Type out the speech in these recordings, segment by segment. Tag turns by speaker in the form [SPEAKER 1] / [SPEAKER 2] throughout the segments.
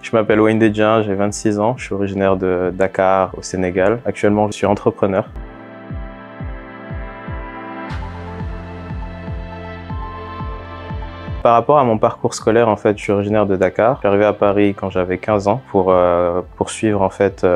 [SPEAKER 1] Je m'appelle Wayne Dedjian, j'ai 26 ans, je suis originaire de Dakar au Sénégal. Actuellement, je suis entrepreneur. Par rapport à mon parcours scolaire, en fait, je suis originaire de Dakar. Je suis arrivé à Paris quand j'avais 15 ans pour poursuivre en fait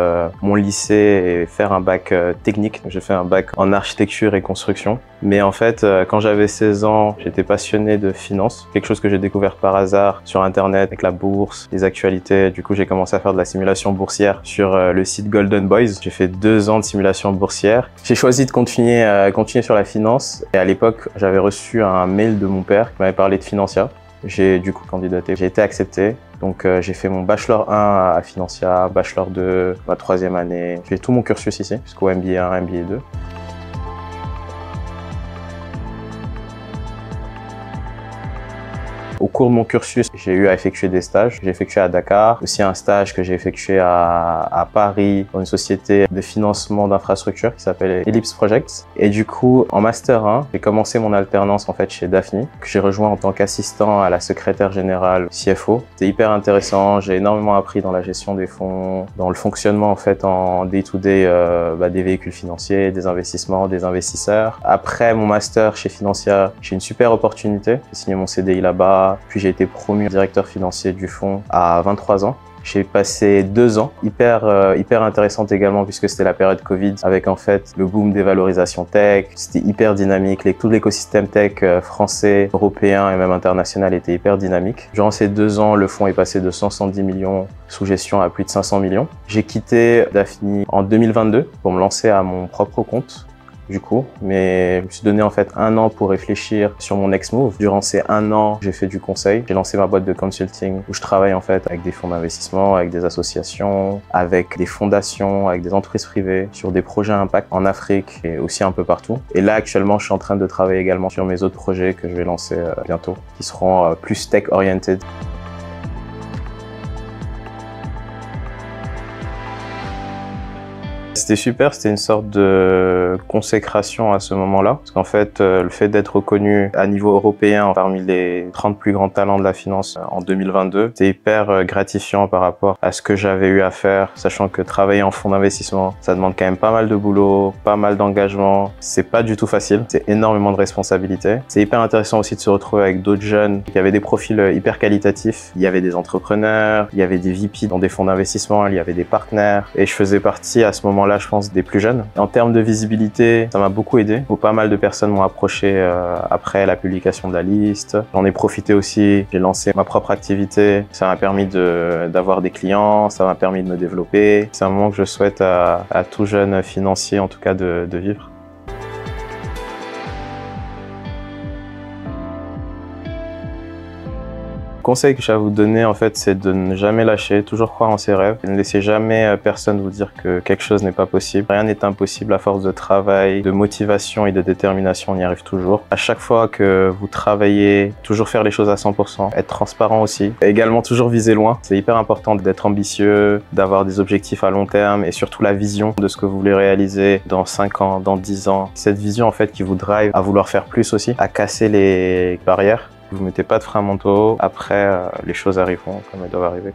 [SPEAKER 1] mon lycée et faire un bac technique. J'ai fait un bac en architecture et construction. Mais en fait, quand j'avais 16 ans, j'étais passionné de finance. Quelque chose que j'ai découvert par hasard sur Internet avec la bourse, les actualités. Du coup, j'ai commencé à faire de la simulation boursière sur le site Golden Boys. J'ai fait 2 ans de simulation boursière. J'ai choisi de continuer sur la finance. Et à l'époque, j'avais reçu un mail de mon père qui m'avait parlé de Financia. J'ai du coup candidaté, j'ai été accepté. Donc j'ai fait mon bachelor 1 à Financia, bachelor 2, ma 3e année. J'ai fait tout mon cursus ici, jusqu'au MBA 1, MBA 2. Au cours de mon cursus, j'ai eu à effectuer des stages. J'ai effectué à Dakar, aussi un stage que j'ai effectué à Paris dans une société de financement d'infrastructures qui s'appelle Ellipse Projects. Et du coup, en Master 1, j'ai commencé mon alternance en fait chez Daphne, que j'ai rejoint en tant qu'assistant à la secrétaire générale CFO. C'était hyper intéressant, j'ai énormément appris dans la gestion des fonds, dans le fonctionnement en fait en day-to-day des véhicules financiers, des investissements, des investisseurs. Après mon Master chez Financia, j'ai une super opportunité. J'ai signé mon CDI là-bas. Puis j'ai été promu directeur financier du fonds à 23 ans. J'ai passé 2 ans, hyper intéressante également puisque c'était la période Covid avec en fait le boom des valorisations tech. C'était hyper dynamique, tout l'écosystème tech français, européen et même international était hyper dynamique. Durant ces 2 ans, le fonds est passé de 170 millions sous gestion à plus de 500 millions. J'ai quitté Daphne en 2022 pour me lancer à mon propre compte. Du coup, mais je me suis donné en fait 1 an pour réfléchir sur mon next move. Durant ces 1 an, j'ai fait du conseil. J'ai lancé ma boîte de consulting où je travaille en fait avec des fonds d'investissement, avec des associations, avec des fondations, avec des entreprises privées sur des projets à impact en Afrique et aussi un peu partout. Et là, actuellement, je suis en train de travailler également sur mes autres projets que je vais lancer bientôt, qui seront plus tech-oriented. C'était super, c'était une sorte de consécration à ce moment-là. Parce qu'en fait, le fait d'être reconnu à niveau européen parmi les 30 plus grands talents de la finance en 2022, c'était hyper gratifiant par rapport à ce que j'avais eu à faire, sachant que travailler en fonds d'investissement, ça demande quand même pas mal de boulot, pas mal d'engagement. C'est pas du tout facile, c'est énormément de responsabilités. C'est hyper intéressant aussi de se retrouver avec d'autres jeunes qui avaient des profils hyper qualitatifs. Il y avait des entrepreneurs, il y avait des VP dans des fonds d'investissement, il y avait des partenaires. Et je faisais partie à ce moment-là, je pense, des plus jeunes. En termes de visibilité, ça m'a beaucoup aidé. Pas mal de personnes m'ont approché après la publication de la liste. J'en ai profité aussi, j'ai lancé ma propre activité. Ça m'a permis d'avoir des clients, ça m'a permis de me développer. C'est un moment que je souhaite à tout jeune financier, en tout cas, de vivre. Le conseil que j'ai à vous donner, en fait, c'est de ne jamais lâcher, toujours croire en ses rêves. Ne laissez jamais personne vous dire que quelque chose n'est pas possible. Rien n'est impossible à force de travail, de motivation et de détermination, on y arrive toujours. À chaque fois que vous travaillez, toujours faire les choses à 100%, être transparent aussi. Et également toujours viser loin. C'est hyper important d'être ambitieux, d'avoir des objectifs à long terme et surtout la vision de ce que vous voulez réaliser dans 5 ans, dans 10 ans. Cette vision, en fait, qui vous drive à vouloir faire plus aussi, à casser les barrières. Vous mettez pas de frein mentaux, après les choses arriveront comme elles doivent arriver.